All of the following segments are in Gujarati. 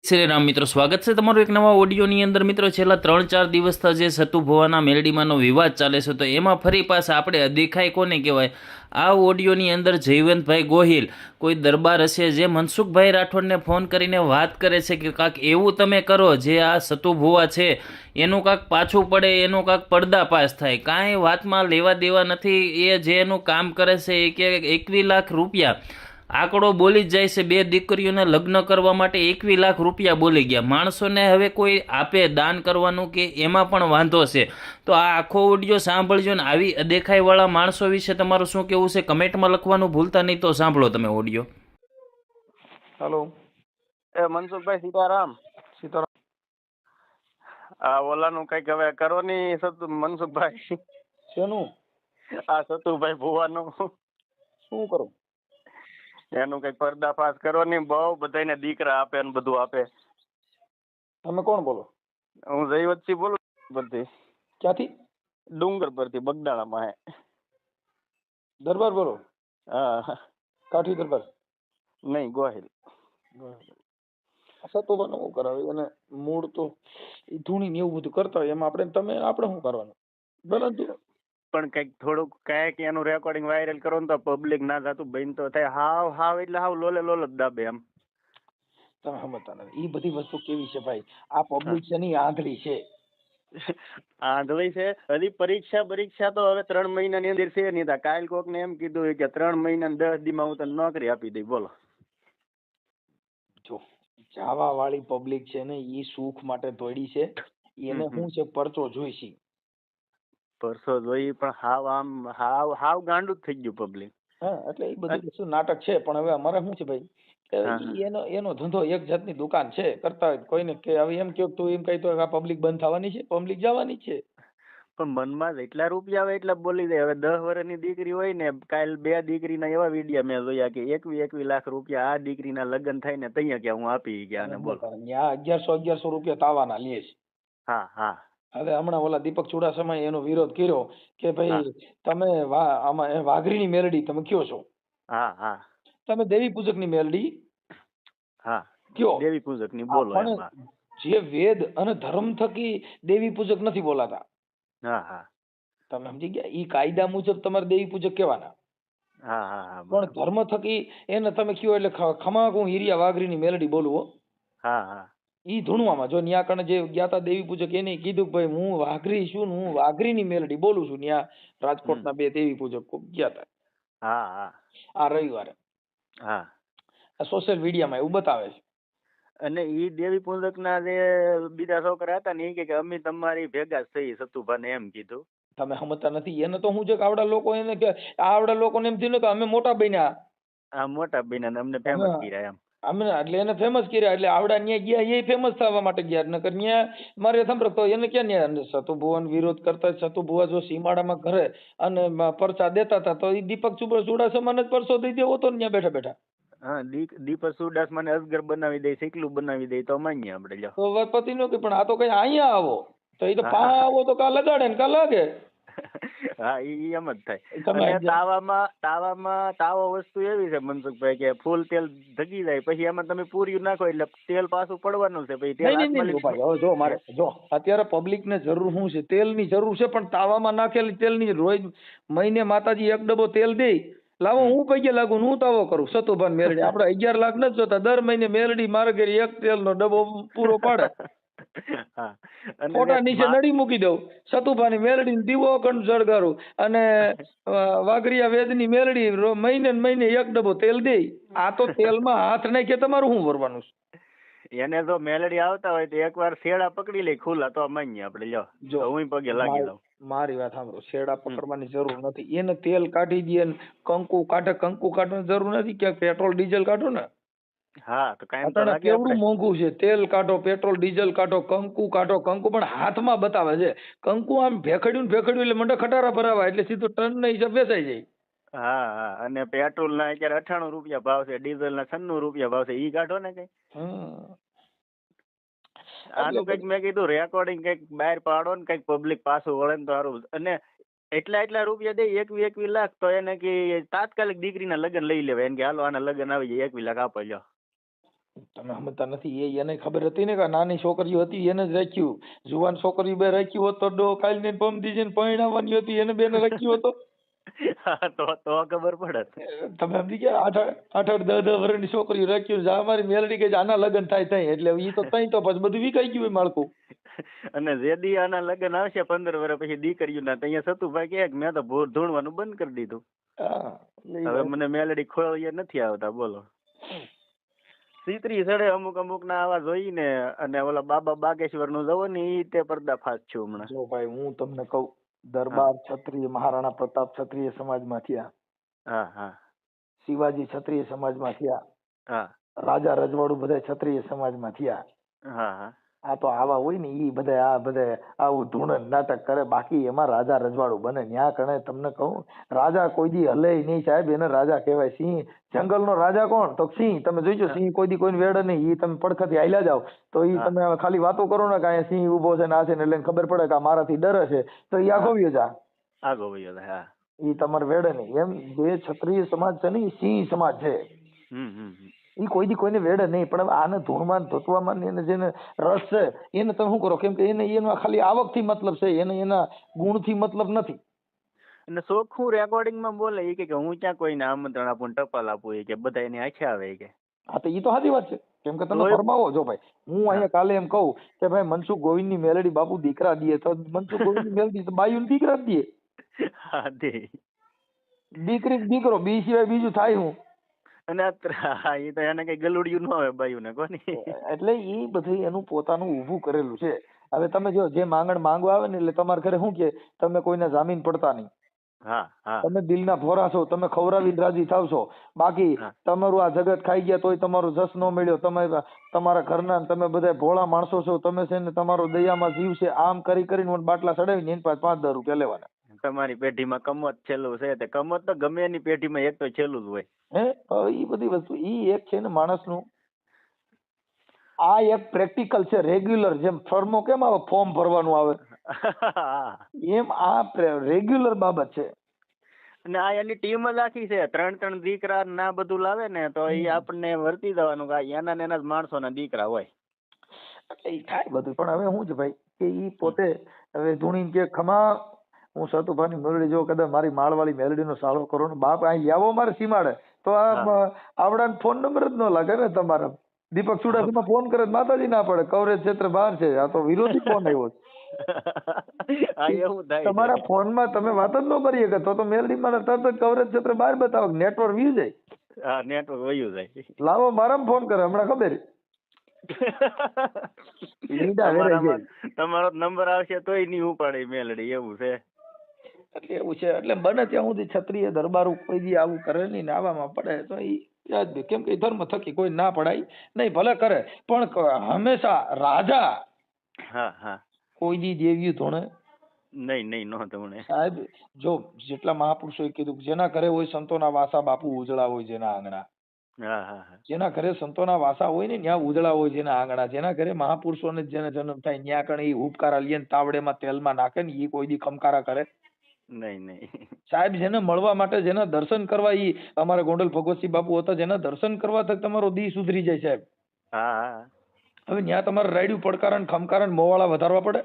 શ્રી રામ મિત્રો, સ્વાગત છે તમારું એક નવા ઓડિયોની અંદર. મિત્રો, છેલ્લા 3-4 દિવસથી જે સતુ ભુવાના મેલડીમાંનો વિવાદ ચાલે છે, તો એમાં ફરી પાછા આપણે અદેખાઈ કોને કહેવાય, આ ઓડિયોની અંદર જયવંતભાઈ ગોહિલ કોઈ દરબાર હશે જે મનસુખભાઈ રાઠોડને ફોન કરીને વાત કરે છે કે કાંક એવું તમે કરો જે આ સતુ ભુવા છે એનું કાંક પાછું પડે, એનું કાંક પડદાપાસ થાય. કાંઈ વાતમાં લેવા દેવા નથી. એ જે એનું કામ કરે છે એ કે 21 લાખ રૂપિયા આંકડો બોલી જ જાય છે. 2 દીકરીઓને લગ્ન કરવા માટે 21 લાખ રૂપિયા બોલી ગયા. માણસોને હવે કોઈ આપે દાન કરવાનું કે એમાં પણ વાંધો છે. તો આ આખો ઓડિયો સાંભળજો ને આવી અદેખાઈવાળા માણસો વિશે તમારું શું કહેવું છે કમેન્ટમાં લખવાનું ભૂલતા નહીં. તો સાંભળો તમે ઓડિયો. હેલો. મનસુખભાઈ સીતારામ. સીતારામ. આ ઓલાનું કઈક હવે કરો ની મનસુખભાઈ. શેનું? આ સતુભાઈ ભુવાનું શું કરું? એનું કઈક પર્દાફાશ કરો ની. બહુ બધાને દીકરા આપે ને બધું આપે. તમે કોણ બોલો? હું જયવતસિંહ બોલું પરથી. ક્યાંથી? ડુંગર પરથી, બગદાણામાં હે. દરબાર બોલો? હા. કાઠી દરબાર? નહીં, ગોહિલ. સતોબાનું શું કરાવે? એને મૂળ તો એ ધૂણી ને એવું બધું કરતા હોય, એમાં આપણે શું કરવાનું? પરંતુ પણ કઈક થોડુંક કાંઈક એનું રેકોર્ડિંગ વાયરલ કરો ને તો પબ્લિક ના થતું બંધ તો થાય. હાવ એટલે હાવ લોલે લોલ જ દાબે એમ. તમે સમજતા નથી. એ બધી વસ્તુ કેવી છે ભાઈ? આ પબ્લિક છે ની આંધળી છે. આંધળી છે. હજી પરીક્ષા તો હવે 3 મહિનાની અંદર છે નહીં. કાલ કોક ને એમ કીધું કે 3 મહિના ને 10 દી માં હું તને નોકરી આપી દઈ. બોલો. જો જાવા વાળી પબ્લિક છે ને, એ સુખ માટે દોડી છે. એને શું છે, પરચો જોઈશે. પરસો જોઈ પણ હાવ ગાંડું જ થઈ ગયું પબ્લિક. હા, એટલે એ બધું શું નાટક છે. પણ હવે અમારે શું છે ભાઈ, એનો ધંધો એક જાતની દુકાન છે. કરતા હોય કોઈને કે હવે એમ કહ્યું તું એમ કહી તો આ પબ્લિક બંધ થવાની છે? પબ્લિક જવાની છે. પણ મનમાં જેટલા રૂપિયા આવે એટલા બોલી દે. હવે 10 વર્ષની દીકરી હોય ને, કાલ 2 દીકરીના એવા વિડીયા મેં જોયા કે 21 લાખ રૂપિયા આ દીકરીના લગ્ન થાય ને તૈયા કે હું આપી ગયા ને. બોલો. ત્યાં 1100 રૂપિયા તાવાના લે છે. હા. હવે હમણાં ઓલા દીપક ચુડાસમાએ એનો વિરોધ કર્યો કે ભાઈ તમે આમાં વાઘરીની મેલડી તમે કયો છો? હા. તમે દેવી પૂજક ની મેલડી કયો? દેવી પૂજક ની બોલો. જે વેદ અને ધર્મ થકી દેવી પૂજક નથી બોલાતા. હા. તમે સમજી ગયા? ઈ કાયદા મુજબ તમારે દેવી પૂજક કહેવાના. હા. પણ ધર્મ થકી એને તમે કયો એટલે ખમા હું હિરિયા વાઘરીની મેલડી બોલું. હા. ઈ ધૂણવામાં જો ન્યા કણે જે જ્ઞાતા દેવી પૂજક એને કીધું ભાઈ હું વાઘરી છું, હું વાઘરીની મેલડી બોલું છું. ન્યા રાજકોટના 2 દેવી પૂજક ગયા હતા. હા. આ રવિવારે. હા. આ સોશિયલ મીડિયામાં એવું બતાવે છે. અને ઈ દેવી પૂજક ના જે બીજા છોકરા હતા ને એ કે અમે તમારી ભેગા જ થઈ. સતુભાને એમ કીધું. તમે સમજતા નથી. એને તો હું છે કે આવડા લોકો એને કે આવડા લોકોને એમ થયું કે અમે મોટા બન્યા. આ મોટા બન્યા અમને ફેમસ કર્યા એમ. અમે એટલે એને ફેમસ કર્યા. એટલે આવડા ન્યા ગયા એ ફેમસ થવા માટે ગયા. નકર ન્યા મારે સાંભળો તો એને ક્યાં ન્યા સતુ ભુવન વિરોધ કરતા. સતુ ભુવા જો સીમાડામાં ઘરે અને પરચા દેતા હતા તો એ દીપક ચુડાસમાને જ પરસો દઈ દેવો તો ન્યા બેઠા બેઠા. હા, દીપક ચુડાસમાને અસગર બનાવી દે, શીકલું બનાવી દે તો માન્ય આપણે. લ્યો તો પતિ નો કે પણ આ તો કઈ અહીંયા આવો તો એ તો પા આવો તો કા લગાડે ને કા લાગે. હા, ઈ એમ જ થાય. અને તાવો વસ્તુ એવી છે મનસુખભાઈ કે ફૂલ તેલ ધગી જાય પછી એમાં તમે પૂરી નાખો એટલે તેલ પાછું પડવાનું છે. પછી જો મારે જો અત્યારે પબ્લિક ને જરૂર શું છે? તેલ ની જરૂર છે. પણ તાવામાં નાખેલી તેલ ની રોજ મહિને માતાજી 1 ડબ્બો તેલ દે. લાવો હું પૈયે લાગુ હું તાવો કરું. સતુભાન મેલડી આપડે 11 લાખ નથી જોતા. દર મહિને મેલડી મારે ઘરે 1 તેલ નો ડબ્બો પૂરો પાડે. ફોટા નીચે નડી મૂકી દઉં. સતુભાની મેલડી દીવો અખંડ જળગારું અને વાઘરિયા વેદની મેલડી મહિને 1 ડબ્બો તેલ દે. આ તો તેલમાં હાથ નાખે તમારું શું ભરવાનું છે? એને જો મેલડી આવતા હોય તો એકવાર શેડા પકડી લે ખુલ્લા તો માન્ય આપણે. લ્યો જો હું પગે લાગી દઉં. મારી વાત સાંભળો. શેડા પકડવાની જરૂર નથી. એને તેલ કાઢી દે, કંકુ કાઢે. કંકુ કાઢવાની જરૂર નથી. ક્યાંક પેટ્રોલ ડીઝલ કાઢો ને. હા, તો કાયમ તો લાગે. કેવડું મોંઘું છે. તેલ કાઢો, પેટ્રોલ ડીઝલ કાઢો, કંકુ કાઢો. કંકુ પણ હાથમાં બતાવે છે. કંકુ આમ ભેખડ્યું એટલે મંડે ખટારા ભરાવા એટલે સીધું ટન ના હિસાબ વેચાઈ જાય. હા. અને પેટ્રોલ ના અત્યારે 98 રૂપિયા ભાવ છે, ડીઝલ ના 96 રૂપિયા ભાવ છે. ઈ કાઢો ને કઈ. આનું કઈક મેં કીધું રેકોર્ડિંગ કઈક બહાર પાડો ને કઈક પબ્લિક પાછું વળે ને તો સારું. અને એટલા રૂપિયા દે 21 લાખ તો એને કે તાત્કાલિક દીકરીના લગ્ન લઈ લેવાય. એને કે હાલો આના લગ્ન આવી જાય 21 લાખ આપો. લ્યો તમે સમજતા નથી. એને ખબર હતી ને કે નાની છોકરીઓ હતી એને જ રાખ્યું. જુવાન છોકરીઓ બે રાખ્યું હોત તો કાલ ને પમ દીજે પરણાવવાની હતી એને બેને રાખ્યું હતો. હા, તો ખબર પડત. તમે સમજી ગયા? 8-8 10-10 વર્ષની છોકરીઓ રાખ્યું. જા અમારી મેલડી કે આના લગ્ન થાય તઈ એટલે ઈ તો તઈ તો પછી બધું વિકાઈ ગયું હોય માળખું. અને જે દી આના લગ્ન આવશે 15 વર્ષ પછી દીકરીઓના ત્યાં સતુભાઈ કહે કે મેં તો ભૂર ધૂણવાનું બંધ કરી દીધું. હા હવે મને મેલડી ખોળીએ નથી આવતા. બોલો. સીતરી સડે અમુક ના આવા જોઈને અને ઓલા બાબા બાગેશ્વર નું જવો ને ઈ તે પર્દાફાશ છું હમણાં. જો ભાઈ હું તમને કહું, દરબાર ક્ષત્રિય મહારાણા પ્રતાપ ક્ષત્રિય સમાજમાં થયા, હા હા શિવાજી ક્ષત્રિય સમાજમાં થયા, હા રાજા રજવાડું બધા ક્ષત્રિય સમાજમાં થયા. હા હા આ તો આવા હોય ને ઈ બધા આ બધા આવું ધૂણ નાટક કરે. બાકી એમાં રાજા રજવાડું બને ન્યા કણે તમને કહું, રાજા કોઈ દી હલે નહીં સાહેબ. એને રાજા કહેવાય. સિંહ જંગલનો રાજા કોણ? તો સિંહ. તમે જોઈજો સિંહ કોઈ દી કોઈને વેડે નહીં. ઈ તમે પડખેથી હાલ્યા જાવ તો ઈ તમે ખાલી વાતો કરો ને કે અહીંયા સિંહ ઉભો છે ને આ છે ને એટલે એને ખબર પડે કે આ મારાથી ડરે છે તો ઈ આખો વયો જા. આગો ભાઈ. હા ઈ તમારે વેડે નહીં. એમ જે ક્ષત્રિય સમાજ છે ને ઈ સિંહ સમાજ છે. ઈ કોઈ દી કોઈને વેડે નહીં. પણ હવે આને ધૂળમાં ધોતવામાં ને એને જેને રસ છે એને તમે શું કરો? કેમ કે એને એનો ખાલી આવકથી મતલબ છે, એને એના ગુણથી મતલબ નથી. અને ચોખ્ખું રેકોર્ડિંગ માં બોલે ઈ કે હું ક્યાં કોઈને આમંત્રણ આપું ને ટપાલ આપું ઈ કે બધા એની આંખે આવે ઈ કે. હા તો ઈ તો સાચી વાત છે. કેમ કે તમે તોય- ફરમાવો. જો ભાઈ હું અહીંયા કાલે એમ કહું કે ભાઈ મનસુખ ગોવિંદની મેલડી બાપુ દીકરા દે તો મનસુખ ગોવિંદની મેલડી તો બાયુને દીકરા જ દે. હા દે. દીકરી કે દીકરો બી સિવાય બીજું થાય હું. અને હા ઈ તો એને કઈ ગલુડિયું ન આવે બાયું ને કોની. એટલે ઈ બધું એનું પોતાનું ઊભું કરેલું છે. હવે તમે જો જે માંગણ માંગવા આવે ને એટલે તમારા ઘરે શું કે તમે કોઈને જામીન પડતા નહીં. હા હા તમે દિલના ભોરા છો, તમે ખવડાવીને રાજી થાવ છો. બાકી હા. તમારું આ જગત ખાઈ ગયા તોય તમારો જસ ન મળ્યો. તમે તમારા ઘરના ને તમે બધા ભોળા માણસો છો. તમે છે ને તમારો દયામાં જીવ છે. આમ કરી કરીને મને બાટલા ચડાવીને એની પાસે 5-10 રૂપિયા લેવાના. તમારી પેઢીમાં કમત છેલ્લું છે તે કમત તો ગમે એની પેઢીમાં એક તો છેલ્લું જ હોય. ઈ બધી વસ્તુ ઈ એક છે ને માણસનું. આ એક પ્રેક્ટિકલ છે, રેગ્યુલર. જેમ ફોર્મો કેમ આવે, ફોર્મ ભરવાનું આવે એમ આ રેગ્યુલર બાબત છે. અને આ એની ટીમ જ આખી છે. 3 દીકરા ના બધું લાવે ને તો એ આપણને વર્તી દેવાનું કે આ એના ને એના જ માણસોના દીકરા હોય. એટલે ઈ થાય બધું. પણ હવે શું છે ભાઈ કે ઈ પોતે હવે ધૂણીને કે ખમા હું સતુભાની મેલડી જો કદાચ મારી માળવાળી મેલડીનો સાળો કરો ને બાપ અહીં આવો મારે સીમાડે તો આ આવડાને ફોન નંબર જ ન લાગે ને તમારા. દીપક ચુડાસમા ફોન કરે માતાજી ના પડે, કવરેજ ક્ષેત્ર બહાર છે. આ તો વિરોધી ફોન આવ્યો આ એવું થાય તમારા ફોનમાં તમે વાત જ ન કરી શકે તો મેલડીમાં તરત જ કવરેજ ક્ષેત્ર બહાર બતાવો, નેટવર્ક વી જાય. હા નેટવર્ક વયું જાય. લાવો મારામાં ફોન કરે હમણાં ખબર તમારો નંબર આવશે તોય નહીં ઉપાડે મેલડી. એવું છે. એટલે એવું છે. એટલે બને ત્યાં સુધી ક્ષત્રિય દરબારું કોઈ દી આવું કરે નહીં ને આવામાં પડે તો ઈ યાદ કેમ કે ધર્મ થકી કોઈ ના પડાય નહીં. ભલે કરે પણ હંમેશા રાજા હા હા કોઈ દી દેવ્યું ધોણે નહીં નો તમને સાહેબ. જો જેટલા મહાપુરુષોએ કીધું જેના ઘરે હોય સંતોના વાસા બાપુ ઉજળા હોય જેના આંગણા. હા હા હા જેના ઘરે સંતોના વાસા હોય ને ત્યાં ઉજળા હોય જેના આંગણા. જેના ઘરે મહાપુરુષોને જેને જન્મ થાય ત્યાં કણે ઈ ઉપકારા લે ને તાવડેમાં તેલમાં નાખે ને ઈ કોઈ દી ખમકારા કરે નહીં સાહેબ. જેને મળવા માટે જેના દર્શન કરવા ઈ અમારા ગોંડલ ભગવતસિંહ બાપુ હતા જેના દર્શન કરવા તક તમારો દી સુધરી જાય સાહેબ. હા હા હવે ત્યાં તમારે રાયડું પડકારા ને ખમકારા ને મોવાળા વધારવા પડે.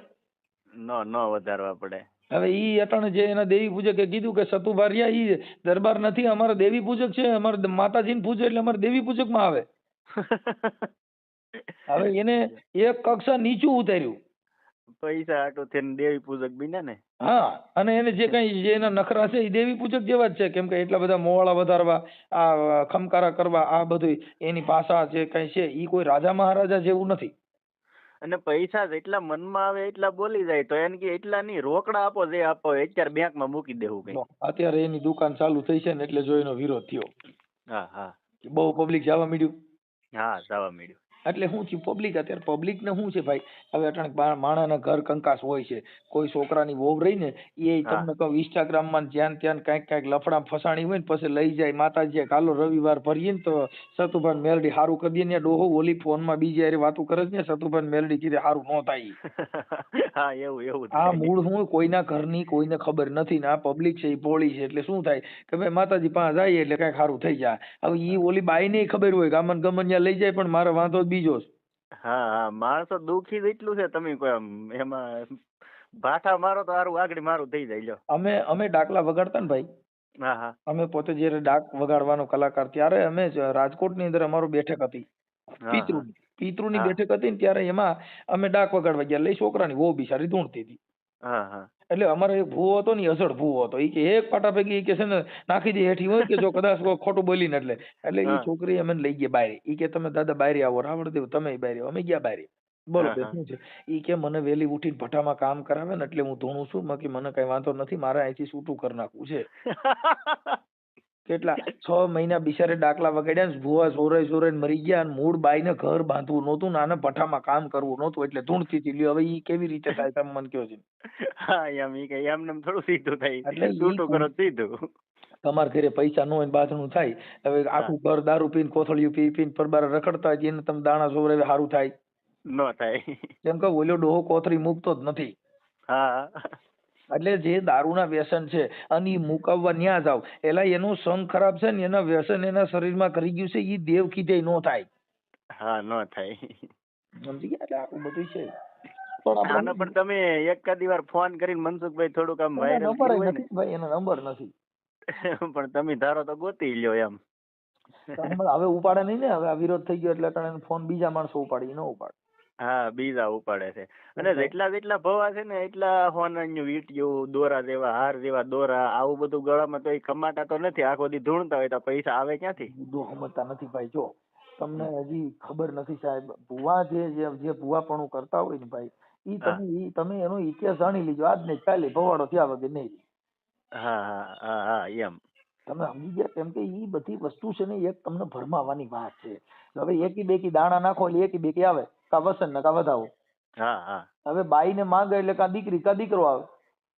નો વધારવા પડે. હવે ઈ અટાણે જે એના દેવી પૂજકે કીધું કે સતુભારિયા ઈ દરબાર નથી, અમારા દેવી પૂજક છે, અમારે માતાજીને પૂજે એટલે અમારે દેવી પૂજક માં આવે. હવે એને એક કક્ષા નીચું ઉતાર્યું. પૈસા આટો થઈને દેવી પૂજક બન્યા ને. હા અને એને જે કઈ જે એના નખરા છે એ દેવી પૂજક જેવા જ છે. કેમ કે એટલા બધા મોવાળા વધારવા, આ ખમકારા કરવા, આ બધું એની ભાષા જે કઈ છે ઈ કોઈ રાજા મહારાજા જેવું નથી. અને પૈસા જેટલા મનમાં આવે એટલા બોલી જાય તો એને કે એટલા નહીં રોકડા આપો જે આપો અત્યારે બેંકમાં મૂકી દેવું કઈ. અત્યારે એની દુકાન ચાલુ થઈ છે ને એટલે જો એનો વિરોધ થયો. હા હા બહુ પબ્લિક જવા મળ્યું. હા જવા મળ્યું. એટલે શું થયું પબ્લિક અત્યારે પબ્લિક ને શું છે ભાઈ હવે અટાણે માણાના ઘર કંકાસ હોય છે કોઈ છોકરાની વહુ રહી ને એ હા તમને કહું ઇન્સ્ટાગ્રામ માં જ્યાં ત્યાં કાંઈક લફડા ફસાણી હોય ને પછી લઈ જાય માતાજી કાલો રવિવાર ભરીએ ને તો સતુભાઈ મેલડી હારું કરી દે ને ડોહો ઓલી ફોન માં બીજી હારે વાતું કરે છે ને સતુભાઈ મેલડી કીધે હારું ન થાય ઈ. હા એવું એવું આ થાય. મૂળ હું કોઈના ઘરની કોઈને ખબર નથી ને આ પબ્લિક છે એ ભોળી છે એટલે શું થાય કે ભાઈ માતાજી પાસે જાય એટલે કઈક સારું થઈ જાય. હવે ઈ ઓલી બાઈ ને ખબર હોય કે આમન ગમન ત્યાં લઈ જાય પણ મારો વાંધો જ બીજો છે. હા હા માણસો દુઃખી જ એટલું છે તમે કોઈ આમ એમાં ભાઠા મારો તો હારું આગળ મારું થઈ જાય લ્યો. અમે ડાકલા વગાડતા ને ભાઈ હા હા અમે પોતે જયારે ડાક વગાડવાનો કલાકાર ત્યારે અમે રાજકોટની અંદર અમારું બેઠક હતી હા પિતૃની પિતૃની હા બેઠક હતી ને ત્યારે એમાં અમે ડાક વગાડવા ગયા લઈ છોકરાની વહુ બિચારી ધૂણતી હતી. હા હા એટલે અમારો એક ભૂવો હતો ને અસડ ભૂવો હતો ઈ કે એક પાટા પૈકી ઈ કે છે ને નાખી દે હેઠી હોય કે જો કદાચ કોઈ ખોટું બોલીને એટલે ઈ હા છોકરી અમે લઈ ગયા બારે ઈ કે તમે દાદા બારે આવો રાવણદેવ તમે બારે આવો અમે ગયા બારે બોલો હા બે હા શું છે ઈ કે મને વેલી ઉઠીને ભઠ્ઠામાં કામ કરાવે ને એટલે હું ધૂણું છું બાકી મને કઈ વાંધો નથી મારે અહીંથી છૂટું કરી નાખવું છે. કેટલા 6 મહિના બિચારે ડાકલા વગાડ્યા ને ભૂવા સોરે મરી ગયા અને મૂળ બાઈને ઘર બાંધવું નહોતું ને આને ભઠ્ઠામાં કામ કરવું નહોતું એટલે ધૂણતી હતી લ્યો હવે ઈ કેવી રીતે થાય તમે મને કહો છો. હા એમ ઈ કે એમને થોડું સીધું થાય એટલે ઈ છૂટું કરો તો સીધું. તમારા ઘરે પૈસા ન હોય ને બાથણું થાય હવે હા આખું ઘર દારૂ પીને કોથળિયું પી પીને પરબાર રખડતા હોય એને તમે દાણા સોવરાવે સારું થાય ન થાય. કેમ કે ઓલો ડોહો કોથળી મૂકતો જ નથી. હા એટલે જે દારૂના વ્યસન છે અને ઈ મુકાવવા ન્યા જાવ એલા એનું સંગ ખરાબ છે ને એના વ્યસન એના શરીરમાં કરી ગયું છે ઈ દેવ કીધે નો થાય. હા ન થાય. સમજી ગયા એટલે આખું બધું છે પણ આનો આપણે પણ તમે એકાદી વાર ફોન કરીને મનસુખભાઈ થોડુંક આમ એના વાયરલ નંબર કર્યું હોય ને નથી ભાઈ એનો નંબર નથી. પણ તમે ધારો તો ગોતી લ્યો એમ. તો હમણાં હવે ઉપાડે નહીં ને હવે આ વિરોધ થઈ ગયો એટલે અટાણે ફોન બીજા માણસો ઉપાડી ન ઉપાડે. હા બીજા ઉપાડે છે અને જેટલા ભવા છે ને એટલા હોનાનું વીંટિયું દોરા જેવા હાર જેવા દોરા આવું બધું ગળામાં તો એ કમાતા તો નથી આખો દી ધૂણતા હોય તો પૈસા આવે ક્યાંથી. મુદ્દો સમજતા નથી ભાઈ જો તમને હજી ખબર નથી સાહેબ ભુવા જે ભુવાપણું કરતા હોય ને ભાઈ તમે એનો ઇતિહાસ જાણી લીજો આજ નહીં કાલે ભવાડો થયા વગર નહીં. હા હા હા હા એમ. તમે સમજી ગયા કેમ કે ઈ બધી વસ્તુ છે ને એક તમને ભરમાવાની વાત છે. હવે એકી બેકી દાણા નાખો એટલે એકી બેકી આવે કા વસન ને કા વધાવો. હા હા હવે બાઈ ને માંગે એટલે કા દીકરી કા દીકરો આવે.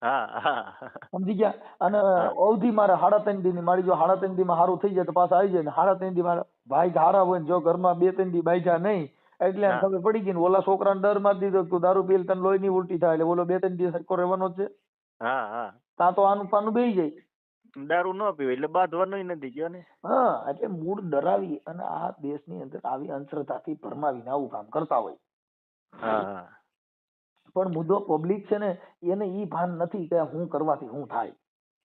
હા હા સમજી ગયા અને અવધિ મારે 3.5 દી ની મારી જો 3.5 દી માં સારું થઈ જાય તો પાછા આવી જાય ને 3.5 દી માં ભાઈ હારા હોય ને જો ઘરમાં 2-3 દી બાઈજા નહીં એટલે એને ખબર પડી ગઈ ને ઓલા છોકરાને ડર મારી દીધો તું દારૂ પીલ તને લોહી ની ઉલટી થાય એટલે ઓલો 2-3 દી સરખો રહેવાનો જ છે. હા હા ત્યાં તો આનું પાનું બેહી જાય. દારૂ ન પીવે એટલે બાંધવાનું નથી ગયો ને. હા એટલે મૂળ ડરાવી અને આ દેશની અંદર આવી અંધશ્રદ્ધાથી ભરમાવીને આવું કામ કરતા હોય. હા હા પણ મુદ્દો પબ્લિક છે ને એને ઈ ભાન નથી કે હું કરવાથી શું થાય.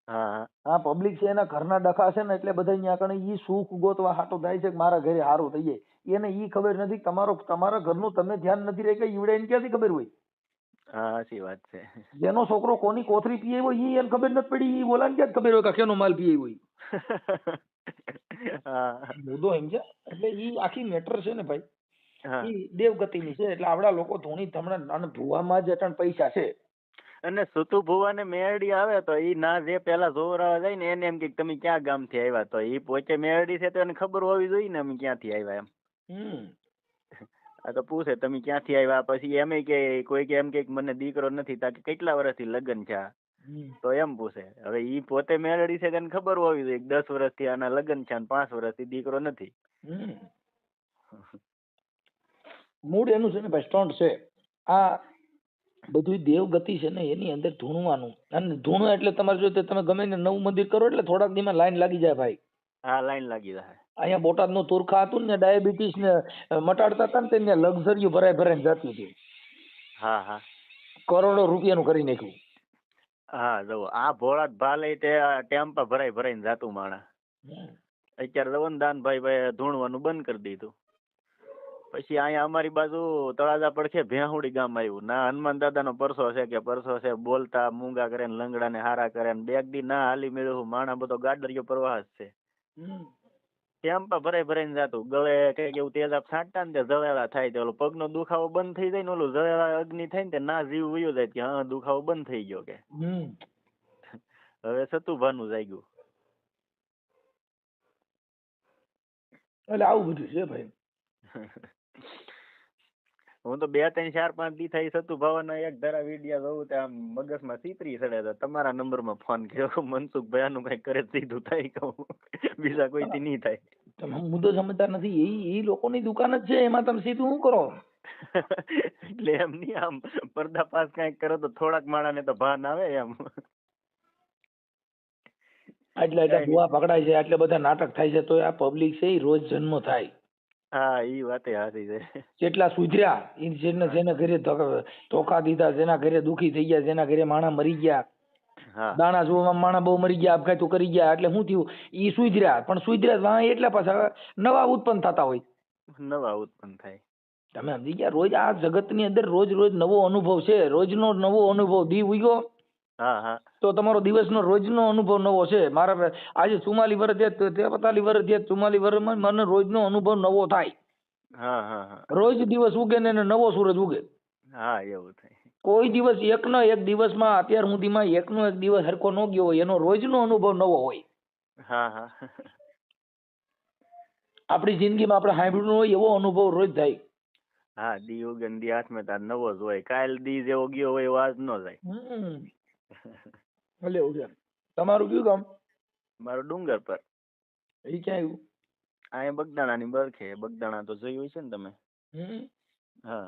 હા હા પબ્લિક છે એના ઘરના ડખા છે ને એટલે બધા અહીંયા કણે ઈ સુખ ગોતવા હાટો થાય છે કે મારા ઘરે સારું થઈ જાય એને ઈ ખબર નથી તમારા ઘરનું તમે ધ્યાન નથી રહે કે ઈવડે એને ક્યાંથી ખબર હોય. હા સાચી વાત છે. જેનો છોકરો કોની કોથરી પીએ હોય ઈ એને ખબર નથી પડી ઈ બોલાને ક્યાં ખબર હોય કે કેનો માલ પીએ હોય. મુદ્દો સમજ્યા એટલે ઈ આખી મેટર છે ને ભાઈ ઈ દેવગતિની છે એટલે આવડા લોકો ધૂણી ધમણા અને ભુવામાં જ અટણ પૈસા છે. અને સુતુ ભુવાને મેરડી આવે તો ઈ ના જે પેલા જોવરાવા જાય ને એને એમ કે તમે ક્યાં ગામથી આવ્યા તો ઈ પોતે મેરડી છે તો એને ખબર હોવી જોઈએ ને અમે ક્યાંથી આવ્યા એમ. આ તો પૂછે તમે ક્યાંથી આવ્યા પછી એમ કે કોઈ કે એમ કે મને દીકરો નથી તાકે કેટલા વર્ષથી લગ્ન છે તો એમ પૂછે. હવે ઈ પોતે મેરડી છે તેને ખબર હોવી જોઈએ 10 વર્ષથી આના લગ્ન છે અને 5 વર્ષથી દીકરો નથી. મૂળ એનું છે ને ભાઈ સ્ટન્ટ છે આ બધું દેવગતિ છે ને એની અંદર ધૂણવાનું અને ધૂણો એટલે તમારે જો તમે ગમે ને નવું મંદિર કરો એટલે થોડાક દીમાં લાઈન લાગી જાય ભાઈ. હા લાઈન લાગી જાય. અહીંયા બોટાદ નું તુરખા હતું ને ડાયાબિટીસ ને મટાડતા હતા ને તેને લક્ઝરીઓ ભરાઈને જતી હતી. હા હા કરોડો રૂપિયાનું કરી નાખ્યું. હા જો આ ભોળા ભાલે તે ટેમ્પા ભરાઈને જાતું માણા. અત્યારે રવનદાન ભાઈ ધૂણવાનું બંધ કરી દીધું. પછી અહીંયા અમારી બાજુ તળાજા પડખે ભેહુડી ગામ આવ્યું ના હનુમાન દાદાનો પરસો છે બોલતા મૂંગા કરે ને લંગડા ને હારા કરે ને બેગ દી ના હાલી મેળવું માણા બધો ગાડરિયો પ્રવાહ જ છે. ટેમ્પા ભરાઈને જાતું ગળે કઈક એવું તેજાબ છાંટતા ને જળેલા થાય તો ઓલો પગનો દુખાવો બંધ થઈ જાય ને ઓલું જળેલા અગ્નિ થાય ને ના જીવ વયો જાય કે હા દુખાવો બંધ થઈ ગયો કે હવે સતુભાનું જાગ્યું. એટલે આવું બધું છે ભાઈ. હું તો 2 3 4 5 દી થઈ સતુ ભવાના એક ધારા વિડિયા જોઉં ત્યાં મગજમાં સીતરી સડે તો તમારા નંબરમાં ફોન કર્યો મનસુખભાઈ આનું કઈ કરે સીધું થાય કહું બીજા કોઈથી નહીં થાય. તમે મુદ્દો સમજતા નથી. એ લોકોની દુકાન જ છે, એમાં તમે સીધું શું કરો? એટલે એમ નહીં, આમ પર્દાફાશ કાંઈક કરો તો થોડાક માણાને તો ભાન આવે એમ. એટલે ભૂવા પકડાય છે, એટલે બધા નાટક થાય છે, તો આ પબ્લિક છે એ રોજ જન્મ થાય. હા ઈ વાતે સાચી છે. જેટલા સુધર્યા જેના ઘરે ધોકા દીધા, જેના ઘરે દુખી થઈ ગયા, જેના ઘરે માણા મરી ગયા, હા દાણા જોવામાં માણા બહુ મરી ગયા, આપઘાતો કરી ગયા, એટલે શું થયું? ઈ સુધર્યા, પણ સુધર્યા એટલા પાછા નવા ઉત્પન્ન થતા હોય. નવા ઉત્પન્ન થાય. તમે સમજી ગયા? રોજ આ જગતની અંદર રોજ રોજ નવો અનુભવ છે, રોજનો નવો અનુભવ. દી ઉગ્યો હા હા તો તમારો દિવસનો રોજનો અનુભવ નવો છે. મારા આજે 44 વર્ષ થયા, 43 વર્ષ થયા, 44 વર્ષમાં મને રોજનો અનુભવ નવો થાય. હા હા હા રોજ દિવસ ઉગે ને નવો સૂરજ ઉગે. હા એવું થાય. કોઈ દિવસ એકનો એક દિવસમાં અત્યાર સુધીમાં એકનો એક દિવસ હરખો ન ગયો હોય, એનો રોજનો અનુભવ નવો હોય. હા હા આપણી જિંદગીમાં આપણે સાંભળ્યું હોય એવો અનુભવ રોજ થાય. હા દી ઉગે ને દી હાથમાં તાર નવો જ હોય. કાલ દી જેવો ગયો હોય એવો આજ ન જાય. ભલે એવું છે. તમારું કયું ગામ? મારું ડુંગર પર. એ ક્યાં આવ્યું? અહીંયા બગદાણા ની બરખે. બગદાણા તો જોયું છે ને તમે? હા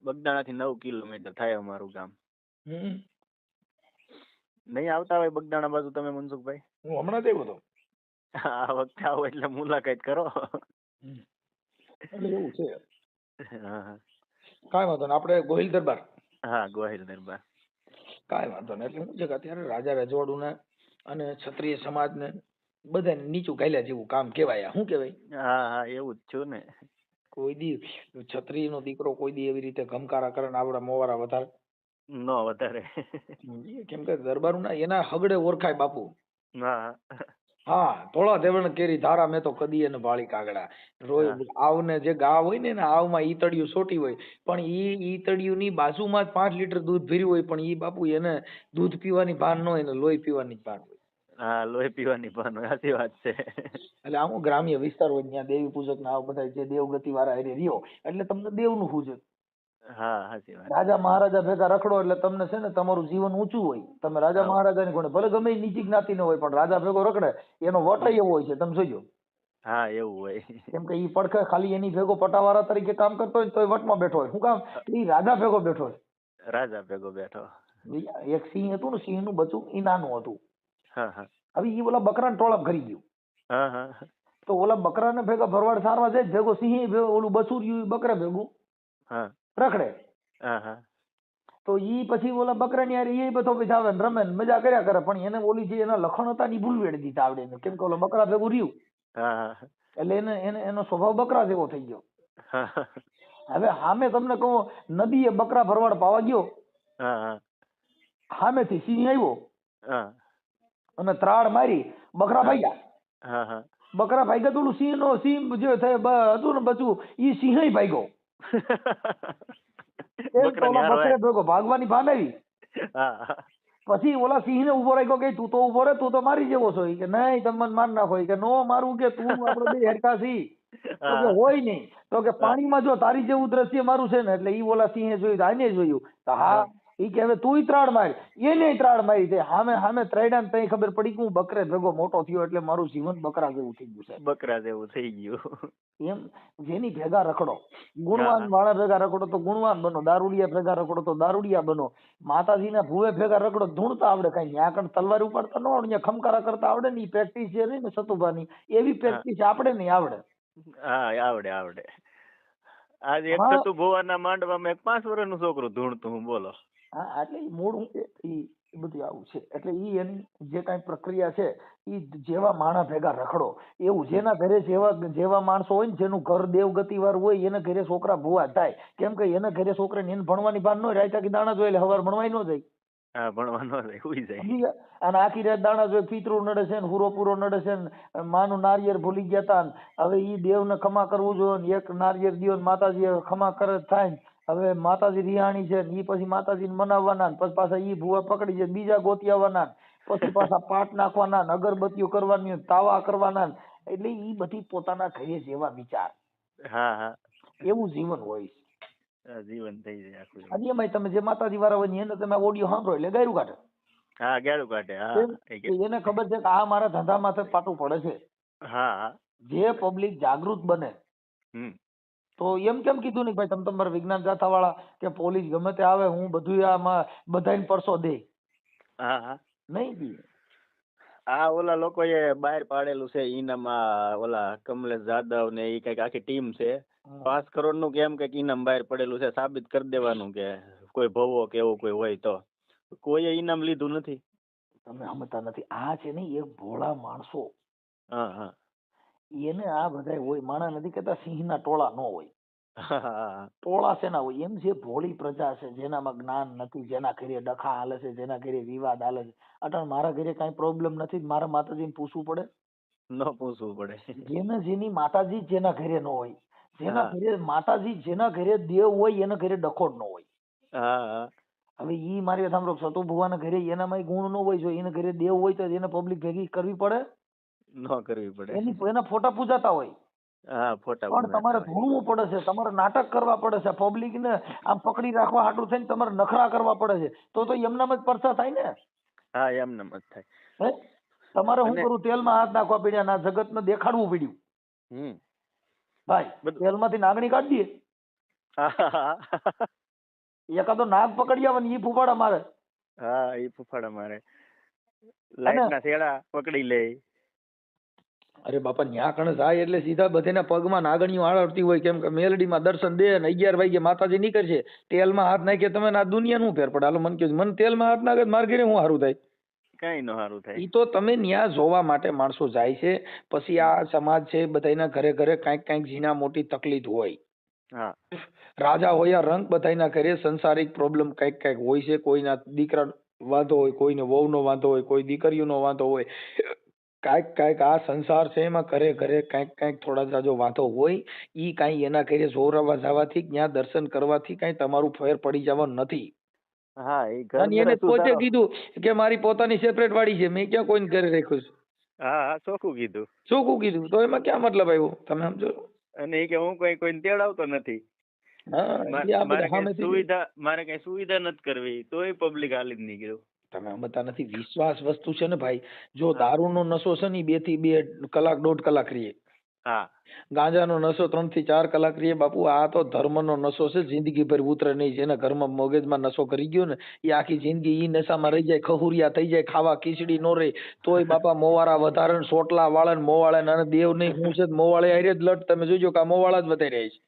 બગદાણા થી 9 કિલોમીટર થાય અમારું ગામ. નહીં આવતા હોય બગદાણા બાજુ તમે મનસુખભાઈ? હું હમણાં જ આવ્યો હતો. આ વખતે આવો એટલે મુલાકાત કરો. એટલે એવું છે. હા કાંઈ વાંધો નહીં, આપણે ગોહિલ દરબાર. હા ગોહિલ દરબાર. કાંઈ વાંધો નહીં. એટલે શું છે કે અત્યારે રાજા રજવાડું ને અને ક્ષત્રિય સમાજ ને બધાને નીચું ગાલ્યા જેવું કામ કહેવાય. શું કહેવાય? હા હા એવું જ છું ને. કોઈ દી ક્ષત્રિય નો દીકરો કોઈ દી એવી રીતે ગમકારા કરે ને આવડા મોવારા વધારે નો વધારે. કેમ કે દરબારું ના એના હગડે ઓળખાય બાપુ. હા હા થોડા દેવણ કેરી ધારા મેં તો કદી એને ભાળી કાગડા. આવને જે ગાવ હોય ને આવમાં ઈતળિયું સોટી હોય, પણ ઈ ઈતળિયું ની બાજુમાં જ 5 લીટર દૂધ ભર્યું હોય, પણ ઈ બાપુ એને દૂધ પીવાની ભાન ન હોય ને લોહી પીવાની જ ભાન હોય. હા લોહી પીવાની ભાન હોય. સાચી વાત છે. એટલે આમ ગ્રામ્ય વિસ્તાર હોય ત્યાં દેવી પૂજક ના આવા બધા જે દેવગતિ વાળા હારે રહ્યો એટલે તમને દેવનું પૂજક. હા સાચી વાત. રાજા મહારાજા ભેગા રખડો એટલે તમને છે ને તમારું જીવન ઊંચું હોય. તમે રાજા મહારાજા ની કોને ભલે ગમે નીચી જ્ઞાતિ નો હોય, પણ રાજા ભેગો રખડે એનો વટ એવો હોય છે. તમે જોજો. હા એવું હોય. કેમ કે ઈ પડખે ખાલી એની ભેગો પટાવાળા તરીકે કામ કરતો હોય તો વટમાં બેઠો હોય. શું કામ? ઈ રાજા ભેગો બેઠો હોય. રાજા ભેગો બેઠો. એક સિંહ હતું ને, સિંહ નું બચ્ચું ઈ નાનું હતું. હા હા હવે ઈ ઓલા બકરાને ટોળાપ કરી ગયું. હા હા તો ઓલા બકરાને ભેગા ભરવાડ સારવા જાય ભેગો સિંહ ઓલું બસું રહ્યું બકરા ભેગું હા રખડે. હા હા તો ઈ પછી ઓલા બકરાની હારે એ બધો પછી આવે ને રમે ને મજા કર્યા કરે, પણ એને ઓલી જે એના લખણ હતા ને ઈ ભૂલવેડી દીધા આવડે એને. કેમ કે ઓલા બકરા ભેગું રહ્યું હા એટલે એનો સ્વભાવ બકરા જેવો થઈ ગયો. હા હવે સામે તમને કહું નદીએ બકરા ભરવાડ પાવા ગયો, હા સામેથી સિંહ આવ્યો હા અને ત્રાડ મારી બકરા ભાગ્યા. હા હા બકરા ભાગ્યા તો ઓલું સિંહ જે હતું ને બચું ઈ સિંહ ભાગ્યો. બકરે ભેગો ભાગવાની ભાન આવી. પછી ઓલા સિંહ ને ઉભો રાખ્યો કે તું તો ઉભો રે, તું તો મારી જેવો છો. કે નહીં તમે મને માર નાખો. કે નો મારું, કે તું આપડે બે હેરકા છી. તો કે હોય નહીં. તો કે પાણીમાં જો તારી જેવું દ્રશ્ય મારું છે ને, એટલે ઈ ઓલા સિંહે જોયું, આને જોયું. તો હા ઈ કે હવે તુંય ત્રાડ માર. એને ત્રાડ મારી છે. સામે ત્રાડ્યા ને તઈ ખબર પડી કે હું બકરે ભેગો મોટો થયો એટલે મારું જીવન બકરા જેવું થઈ ગયું છે. બકરા જેવું થઈ ગયું. એમ જેની ભેગા રખડો, ગુણવાન વાળા ભેગા રખડો તો ગુણવાન બનો, દારૂડિયા ભેગા રખડો તો દારૂડિયા બનો. માતાજીના ભૂવે ભેગા રખડો ધૂણતા આવડે. કઈ ન્યા કણ તલવાર ઉપાડતા ન આવડે, ખમકારા કરતા આવડે ને. પ્રેક્ટિસ જે રહી ને સતુભાની એવી પ્રેક્ટિસ આપણે નહીં આવડે. હા આવડે આવડે. આજે એક સતુ ભુવાના માંડવામાં એક 5 વર્ષનું છોકરું ધૂણતું, હું બોલો. હા એટલે મૂળ હું ઈ બધું આવું છે. એટલે ઈ એની જે કાંઈ પ્રક્રિયા છે ઈ જેવા માણા ભેગા રખડો એવું. જેના ઘરે જેવા માણસો હોય ને, જેનું ઘર દેવગતિ વાળું હોય, એને ઘરે છોકરા ભુવા થાય. કેમ કે એના ઘરે છોકરાને એને ભણવાની ભાન ન હોય. રાયતા કે દાણા જોઈ એટલે હવાર ભણવાય ન જાય. હા ભણવાનો હોઈ જાય. અને આખી રાત દાણા જોઈ પિતૃ નડે છે ને, હુરો પૂરો નડે છે ને, માનું નારિયેર ભૂલી ગયા તા. હવે ઈ દેવને ખમા કરવું જોઈએ. એક નારિયેર દિયો ને માતાજી ખમા કરે થાય. હવે માતાજી રિહાણી છે, ઈ પછી માતાજીને મનાવવાના, પછી પાછા ઈ ભૂવા પકડી જાય બીજા ગોતી આવવાના, પછી પાછા પાટ નાખવાના, અગરબત્તીઓ કરવાની, તાવા કરવાના. એટલે ઈ બધી પોતાના ઘરે જેવા વિચાર. હા હા એવું જીવન હોય છે. જીવન થઈ જાય આખું. અને એમાંય તમે જે માતાજી વાળા હોય ને એને તમે ઓડિયો સાંભળો એટલે ગાયરું કાઢે. હા ગાળું કાઢે. હા કેમ? કે એને ખબર છે કે આ મારા ધંધા માથે પાટું પડે છે. હા હા. જે પબ્લિક જાગૃત બને હમ. તો એમ કેમ કીધું નહીં ભાઈ તમે તમારા વિજ્ઞાન જાથા વાળા કે પોલીસ ગમે તે આવે હું બધું આમાં બધાને પરસો દે હા હા. નહીં દી. આ ઓલા લોકોએ બહાર પાડેલું છે ઈનામમાં, ઓલા કમલેશ જાદવ ને એ કઈક આખી ટીમ છે, 5 કરોડ નું કેમ કઈક ઇનામ બહાર પડેલું છે, સાબિત કરી દેવાનું કે કોઈ ભવો કે એવું કોઈ હોય તો. કોઈએ ઇનામ લીધું નથી. તમે સમજતા નથી. આ છે ને એક ભોળા માણસો, હા હા. એને આ બધા હોય માણા નથી કહેતા સિંહના ટોળા ન હોય. હા ટોળા શેના હોય? એમ જે ભોળી પ્રજા છે જેનામાં જ્ઞાન નથી, જેના ઘરે ડખા હાલે છે, જેના ઘરે વિવાદ હાલે છે. અટાણ મારા ઘરે કાંઈ પ્રોબ્લેમ નથી, મારા માતાજીને પૂછવું પડે? ન પૂછવું પડે. જેને જેની માતાજી જેના ઘરે ન હોય, જેના હા. ઘરે માતાજી જેના ઘરે દેવ હોય એના ઘરે ડખો જ ન હોય. હા હા. હવે ઈ મારી સાંભળો સતુ ભુવાના ઘરે એનામાં ગુણ ન હોય, જો એના ઘરે દેવ હોય તો એને પબ્લિક ભેગી કરવી પડે? ન કરવી પડે. એના ફોટા પૂજાતા હોય. હા ફોટા પણ તમારે બનાવતા હોય. ધૂણવું પડે છે, તમારે નાટક કરવા પડે છે, પબ્લિક ને આમ પકડી રાખવા હાટું થઈને તમારે નખરા કરવા પડે છે, તો એમનામ જ પરચા થાય ને. હા એમને જ થાય. હે તમારે શું અને કરવું? તેલમાં હાથ નાખવા પડ્યા, ના જગતને દેખાડવું પડ્યું. હમ ભાઈ બધું. તેલમાંથી નાગણી કાઢી દઈએ, હા એકાદો નાગ પકડી આવે ને ઈ ફૂફાડા મારે. હા એ ફૂફાડા મારે, લાઈટ ના શેડા પકડી લે. અરે બાપા ન્યા કણે જાય એટલે સીધા બધાના પગમાં નાગણીઓ આળવતી હોય, કેમ કે મેલડીમાં દર્શન દે ને 11 વાગે માતાજી નીકળશે. તેલમાં હાથ નાખીએ તમે આ દુનિયાનું ફેર પડે. હાલો મને કહો, મને તેલમાં હાથ નાખે માર ઘરે હું સારું થાય? કઈ નો સારું થાય. ઈ તો તમે ન્યા જોવા માટે માણસો જાય છે. પછી આ સમાજ છે બધાના ઘરે ઘરે કાંઈક કાંઈક ઝીણા મોટી તકલીફ હોય. હા રાજા હોય યા રંગ બધાના ઘરે સંસારિક પ્રોબ્લેમ કાંઈક કાંઈક હોય છે. કોઈના દીકરા વાંધો હોય, કોઈને વહુનો વાંધો હોય, કોઈ દીકરીઓનો વાંધો હોય, કાંઈક કાંઈક આ સંસાર છે એમાં ઘરે ઘરે કાંઈક કાંઈક થોડા જાજો વાંધો હોય. ઈ કાંઈ એના ઘરે જોરાવા જવાથી ત્યાં દર્શન કરવાથી કાંઈ તમારું ફેર પડી જવાનું નથી. હા એ ઘર અને એને પોતે કીધું કે મારી પોતાની સેપરેટ વાડી છે, મેં ક્યાં કોઈને ઘરે રાખ્યું છે. હા હા ચોખ્ખું કીધું. શું કીધું? તો એમાં ક્યાં મતલબ આવ્યો? તમે સમજો. અને એ કે હું કોઈને તેડાવતો નથી. હા એ આ બધા સામેથી મારે કઈ સુવિધા નથી કરવી, તોય પબ્લિક હાલી જ નીકળ્યું. તમે સમજતા નથી. વિશ્વાસ વસ્તુ છે ને ભાઈ. જો હા. દારૂનો નશો છે ને 2 થી 2 કલાક 1.5 કલાક રહીએ. હા ગાંજાનો નશો 3 થી 4 કલાક રહીએ. બાપુ આ તો ધર્મનો નશો છે, જિંદગી ભર ઉતરે નહીં. જેના ઘરમાં મગજમાં નશો કરી ગયો ને એ આખી જિંદગી ઈ નશામાં રહી જાય, ખહુરિયા થઈ જાય, ખાવા ખીચડી નો રહે તોય બાપા મોવારા વધારે ને સોટલા વાળે ને મોવાળે ને દેવ નહીં હું છે મોવાળે હારે જ લટ. તમે જોજો કે આ મોવાળા જ વધારે રહ્યા છે.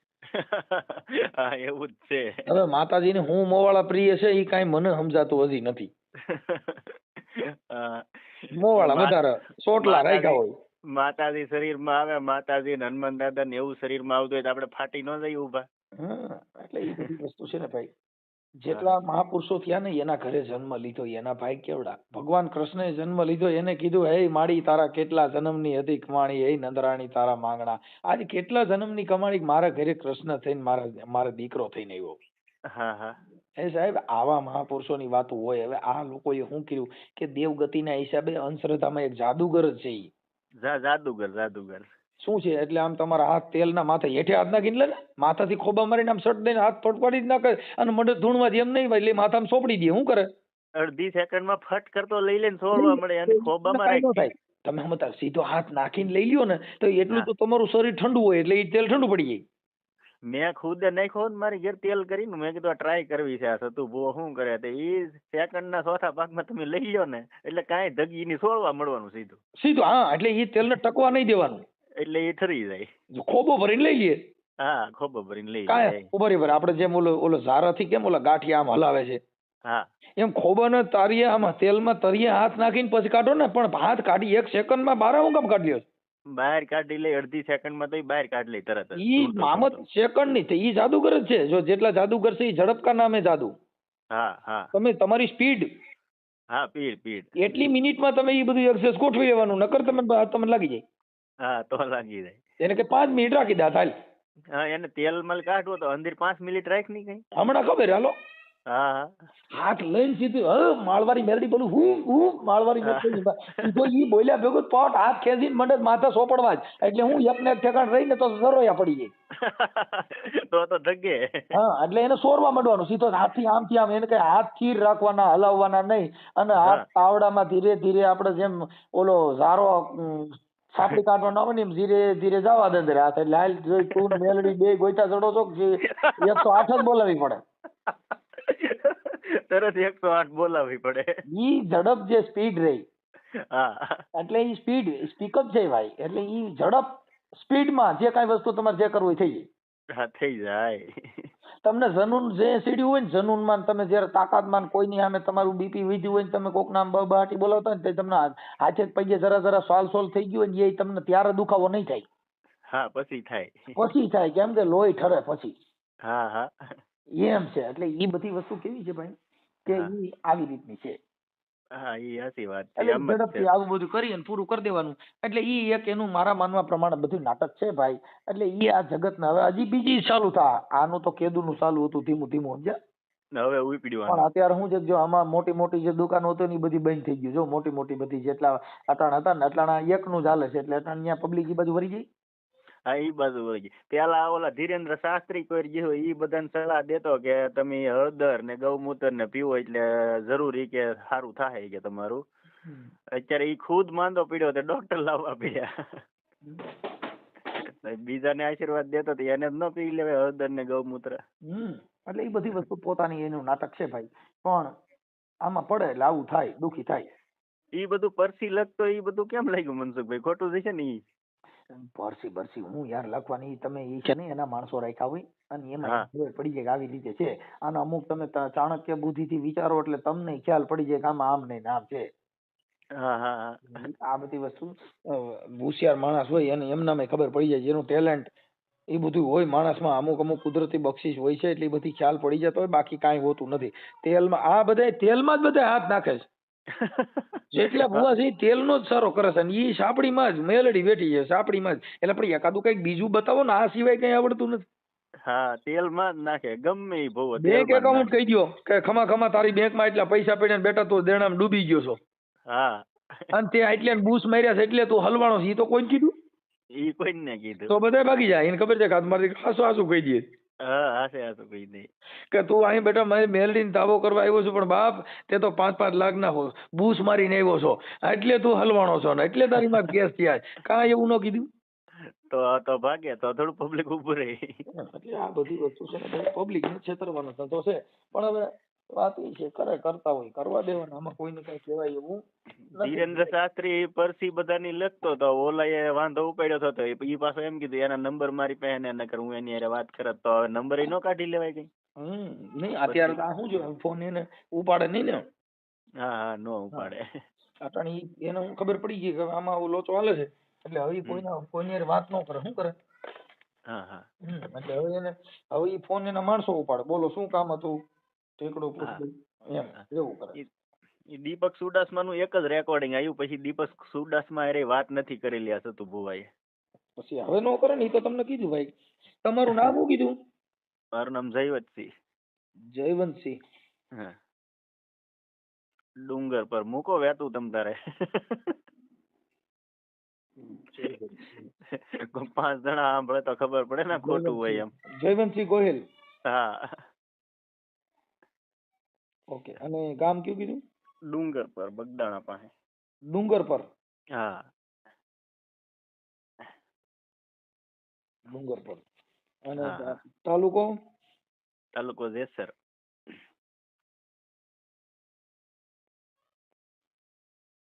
હા એવું જ છે. હવે માતાજીને હું મોવાળા પ્રિય છે એ કાંઈ મને સમજાતું હજી નથી. હા. મોવાળા વધારે સોટલા રાખ્યા હોય. માતાજી શરીરમાં આવે, માતાજી ને હનુમાન દાદા ને એવું શરીરમાં આવતું હોય તો આપણે ફાટી ન જઈએ ઊભા. એટલે એ બધી વસ્તુ છે ને ભાઈ. જેટલા મહાપુરુષો થયા ને એના ઘરે જન્મ લીધો, એના ભાઈ કેવડા. ભગવાન કૃષ્ણએ જન્મ લીધો, એને કીધું હે માડી તારા કેટલા જન્મની હતી કમાણી, હે નંદરાણી તારા માંગણા. આજે કેટલા જન્મની કમાણી મારા ઘરે કૃષ્ણ થઈને મારા દીકરો થઈને આવ્યો. હા હા. એ સાહેબ આવા મહાપુરુષોની વાતો હોય. હવે આ લોકોએ શું કર્યું કે દેવગતિના હિસાબે અંધશ્રદ્ધામાં એક જાદુગર જ છે ઈ. જાદુગર. શું છે એટલે આમ તમારા હાથ તેલના માથે હેઠે હાથ નાખીને લે ને માથાથી ખોબા મારીને આમ સટ દઈને હાથ ફટફડી જ નાખે અને મડે ધૂણવાથી એમ નહીં એટલે માથામાં સોપડી દે. શું કરે? અડધી સેકન્ડમાં ફટ કરતો લઈ લઈને છોડવા મળે અને ખોબામાં કાંઈ ન રાખી. થાય. તમે સમજતા સીધો હાથ નાખીને લઈ લ્યો ને તો એટલું હા. તો તમારું શરીર ઠંડુ હોય એટલે એ તેલ ઠંડુ પડી જાય. મેં ખુદે નાખ્યો ને મારી ઘેર તેલ કરીને, મેં કીધું ટ્રાય કરવી છે આ સતુ ભુવો શું કરે. તો એ સેકન્ડના ચોથા ભાગમાં તમે લઈ લ્યો ને એટલે કાંઈ ધગીની છોડવા મળવાનું સીધું. હા એટલે એ તેલને ટકવા નહીં દેવાનું. એટલે એ ઠરી જાય. ખોબો ભરીને લઈ લઈએ. હા ખોબો ભરીને લઈ કાંઈ જાય. બરાબર. આપણે જેમ ઓલો ઝારાથી કેમ ઓલા ગાંઠિયા આમ હલાવે છે હા એમ ખોબાને તારીએ આમાં તેલમાં તરીએ હાથ નાખીને પછી કાઢો ને. પણ હાથ કાઢી 1 સેકન્ડમાં બારા હું કામ કાઢી લ્યો? બહાર કાઢી લે અડધી સેકન્ડમાં તો બહાર કાઢી લે તરત જ. ઈ મામત સેકન્ડ ની ઈ જાદુગર જ છે. જો જેટલા જાદુગર છે ઈ ઝડપકા નામે જાદુ. હા તમે તમારી સ્પીડ હા પીડ એટલી મિનિટમાં તમે ઈ બધું એક્સેસ ગોઠવી લેવાનું, નકર તમને લાગી જાય. હા તો લાગી જાય. એને કે 5 મિનિટ રાખી દે હાલ. હા એને તેલ મલ કાઢવો તો અંદર 5 મિનિટ રાખ નહીં કઈ. હમણાં ખબર હાલો હા હા હાથ લઈને સીધું માળવારી મેરડી બોલું હું માળવારી મેરડી સીધો ઈ બોલ્યા ભેગું પટ હાથ ખેંચીને મંડે માથે સોપડવા જ એટલે હું એકને એક ઠેકાણ રહીને તો સરોયા પડી જાય. તો ધગે. હા એટલે એને સોરવા માંડવાનું સીધો હાથથી આમથી આમ એને કઈ હાથ સ્થિર રાખવાના હલાવવાના નહીં અને હાથ તાવડામાં ધીરે ધીરે આપણે જેમ ઓલો ઝારો સાપડી કાઢવાનો આવે ને એમ ધીરે ધીરે જવા દે અંદર હાથ એટલે હાલ જોઈ તું ને મેલડી બે ગોઈતા ચડો છો કે 108 જ બોલાવી પડે. તરત 108 બોલાવવી પડે. ઈ ઝડપ જે સ્પીડ રહી હા એટલે ઈ સ્પીડ સ્પીકઅપ છે ભાઈ એટલે ઈ ઝડપ સ્પીડમાં જે કાંઈ વસ્તુ તમારે જે કરવું એ થઈ જાય. હા થઈ જાય. તમને જનૂન જે સીડ્યું હોય ને જનૂનમાં તમે જયારે તાકાતમાં કોઈની સામે તમારું બીપી વધ્યું હોય ને તમે કોક નામ બહાટી બોલાવતા હોય ને તમને હાથે પગે જરા જરા સોલ થઈ ગયું હોય ને એ તમને ત્યારે દુખાવો નહીં થાય. હા પછી થાય. પછી થાય કેમ કે લોહી ઠરે પછી. હા હા એમ છે એટલે ઈ બધી વસ્તુ કેવી છે ભાઈ કે ઈ આવી રીતની છે. હા એ સાચી વાત છે. એટલે એમ જ ઝડપથી છે. આવું બધું કરી અને પૂરું કરી દેવાનું એટલે ઈ એક એનું મારા માનવા પ્રમાણે બધું નાટક છે ભાઈ. એટલે ઈ આ જગતના હવે હજી બીજી ચાલુ થા આનું તો કેદુનું ચાલુ હતું ધીમું ધીમું સમજ્યા હવે પણ ઉપડવાનું. અત્યારે શું છે જો આમાં મોટી મોટી જે દુકાનો હતી ને ઈ બધી બંધ થઈ ગયું જો મોટી મોટી બધી જેટલા અટાણા હતા ને અટાણા એકનું ચાલે છે એટલે અટાણા ત્યાં પબ્લિક ઈ બાજુ વળી ગઈ. હા ઈ બાજુ હોય. પેલા ઓલા ધીરેન્દ્ર શાસ્ત્રી કોઈ જે હોય ઈ બધાને સલાહ દેતો કે તમે હળદર ને ગૌમૂત્ર ને પીવો એટલે જરૂરી કે સારું થાય કે તમારું. અત્યારે ઈ ખુદ માંદો પડ્યો તો ડોક્ટર લાવવા પડ્યા. બીજાને આશીર્વાદ દેતો તો એને જ ન પી લેવાય હળદર ને ગૌમૂત્ર. એટલે ઈ બધી વસ્તુ પોતાની એનું નાટક છે ભાઈ પણ આમાં પડે એટલે આવું થાય દુખી થાય. ઈ બધું પરસી લખતો ઈ બધું કેમ લાગ્યું મનસુખભાઈ ખોટું જશે ને ઈ. પરસી હું યાર લખવાની તમે ઈ છે ને એના માણસો રાખ્યા હોય અને એમાં ખબર પડી જાય કે આવી રીતે છે અને અમુક તમે ચાણક્ય બુદ્ધિ થી વિચારો એટલે તમને ખ્યાલ પડી જાય કે આમાં આમ નહીં આમ છે. હા હા આ બધી વસ્તુ હોશિયાર માણસ હોય અને એમનામાં ખબર પડી જાય જેનું ટેલેન્ટ એ બધું હોય માણસમાં અમુક કુદરતી બક્ષિસ હોય છે એટલે એ બધી ખ્યાલ પડી જતો હોય બાકી કાંઈ હોતું નથી. તેલમાં આ બધા તેલમાં જ બધા હાથ નાખે છે. જેટલા ભૂવા છે તેલનો જ સારો કરે છે અને ઈ સાપડીમાં જ મેલડી બેઠી છે સાપડીમાં જ એટલે પણ એકાદું કઈક બીજું બતાવો ને આ સિવાય કઈ આવડતું નથી. હા તેલમાં જ નાખે ગમે ઈ ભૂવો બેંક એકાઉન્ટ કહી દો કે ખમા તારી બેંકમાં એટલા પૈસા પડ્યા ને બેટા તું દેણામાં ડૂબી ગયો છો. હા અને તે એટલે બૂસ માર્યા છે એટલે તું હલવાણો છે ઈ તો કોઈ કીધું ઈ કોઈને કીધું તો બધા ભાગી જાય એને ખબર છે કે મારી હાસુ કહી દે. હા હાસે કહી દે કે તું અહીં બેટા મારી મેલડીને દાવો કરવા આવ્યો છું પણ બાપ તે તો 5-5 લાખ ના બૂસ મારીને આવ્યો છો એટલે તું હલવાણો છો ને એટલે તારી માં કેસ થયા કાંઈ એવું ન કીધું તો ભાગે તો થોડું પબ્લિક ઉભું રહે. એટલે આ બધી વસ્તુ છે ને પબ્લિક ને છેતરવાનો ધંધો છે પણ હવે વાત એ છે કરતા હોય કરવા દેવાના આમાં કોઈને કઈ કહેવાય એવું ધીરેન્દ્ર શાસ્ત્રી પરસી બધાની લખતો તો ઓલાએ વાંધો ઉપાડ્યો હતો ઈ પાછો એમ કીધું એના નંબર મારી પાસે ને નકર હું એની હારે વાત કરત તો હવે નંબર નો કાઢી લેવાય કઈ. નહીં અત્યારે આ શું છે ફોન એને ઉપાડે નહીં ને. હા નો ઉપાડે. અટાણી એને ખબર પડી ગઈ કે આમાં લોચો હાલે છે એટલે હવે કોઈની હારે વાત ન કરે શું કરે. એટલે હવે ઈ ફોન એના માણસો ઉપાડે બોલો શું કામ હતું ટેકડો પૂછ્યું એમ એવું કરે. દીપક સુડાસમા નું એક જ રેકોર્ડિંગ આવ્યું પછી દીપક સુડાસમા અરે વાત નથી કરેલી આ સતુ ભુવાએ. પછી હવે નો કરે ને ઈ તો તમને કીધું ભાઈ. તમારું નામ શું કીધું? મારું નામ જયવંતસિંહ. જયવંતસિંહ. હા ડુંગર પર મૂકો વેતું તમ તારે. 5 જણા સાંભળે તો ખબર પડે ને ખોટું હોય એમ. જયવંતસિંહ ગોહિલ. હા ઓકે અને ગામ કયું કીધું? ડુંગર પર બગદાણા પાસે. ડુંગર પર. હા ડુંગર પર અને તાલુકો? તાલુકો જેસર.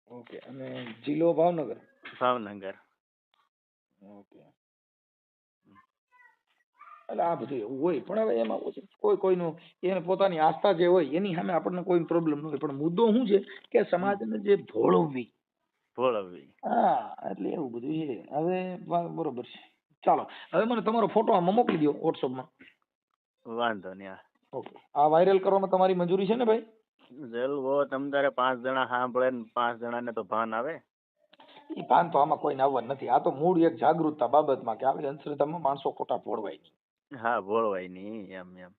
ઓકે અને જિલ્લો ભાવનગર. ભાવનગર. ઓકે એટલે આ બધું એવું હોય પણ હવે એમાં કોઈનું એને પોતાની આસ્થા જે હોય એની સામે આપણને કોઈ પ્રોબ્લેમ ન હોય પણ મુદ્દો શું છે કે સમાજને જે ભોળવવી. હા એટલે એવું બધું છે. હવે બરોબર છે ચાલો હવે મને તમારો ફોટો આમાં મોકલી દો વોટ્સઅપમાં. વાંધો નહીં. ઓકે આ વાયરલ કરવામાં તમારી મંજૂરી છે ને ભાઈ? જલવો તમ તારે 5 જણા સાંભળે ને 5 જણાને તો ભાન આવે. એ ભાન તો આમાં કોઈને આવવા નથી. આ તો મૂળ એક જાગૃતતા બાબતમાં કે આવી અંધશ્રદ્ધામાં માણસો ખોટા ભોળવાય નહીં. હા ભોળવાય નહીં એમ.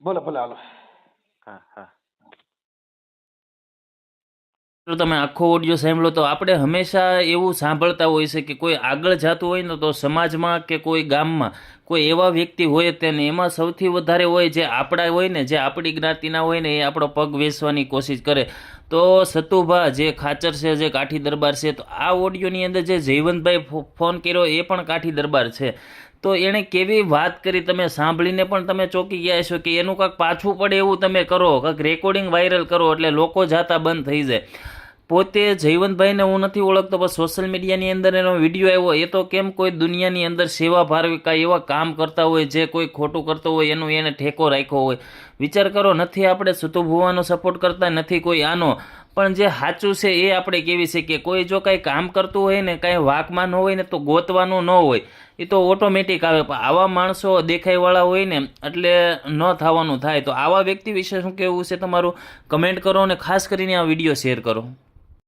ભલે હાલો. હા હા જો તમે આખો ઓડિયો સાંભળો તો આપણે હંમેશા એવું સાંભળતા હોય છે કે કોઈ આગળ જતું હોય ને તો સમાજમાં કે કોઈ ગામમાં કોઈ એવા વ્યક્તિ હોય તેને એમાં સૌથી વધારે હોય જે આપણા હોય ને જે આપણી જ્ઞાતિના હોય ને એ આપણો પગ વેચવાની કોશિશ કરે. તો સતુભા જે ખાચર છે, જે કાઠી દરબાર છે, તો આ ઓડિયોની અંદર જે જયવંતભાઈ ફોન કર્યો એ પણ કાઠી દરબાર છે. તો એણે કેવી વાત કરી તમે સાંભળીને પણ તમે ચોંકી ગયા છો કે એનું કાંઈક પાછું પડે એવું તમે કરો, કાંઈક રેકોર્ડિંગ વાયરલ કરો એટલે લોકો જાતા બંધ થઈ જાય. પોતે જયવંતભાઈને હું નથી ઓળખતો, પણ સોશિયલ મીડિયાની અંદર એનો વિડીયો આવ્યો એ તો કેમ કોઈ દુનિયાની અંદર સેવા ભારવી કાંઈ એવા કામ કરતા હોય જે કોઈ ખોટું કરતો હોય એનું એને ઠેકો રાખ્યો હોય. વિચાર કરો, નથી આપણે સતુભુવાનો સપોર્ટ કરતા, નથી કોઈ આનો, પણ જે સાચું છે એ આપણે કેવી છે કે કોઈ જો કાંઈ કામ કરતું હોય ને કાંઈ વાકમાં ન હોય ને તો ગોતવાનું ન હોય, એ તો ઓટોમેટિક આવે. પણ આવા માણસો દેખાઈવાળા હોય ને એટલે ન થવાનું થાય. તો આવા વ્યક્તિ વિશે શું કહેવું છે તમારું, કમેન્ટ કરો અને ખાસ કરીને આ વિડીયો શેર કરો.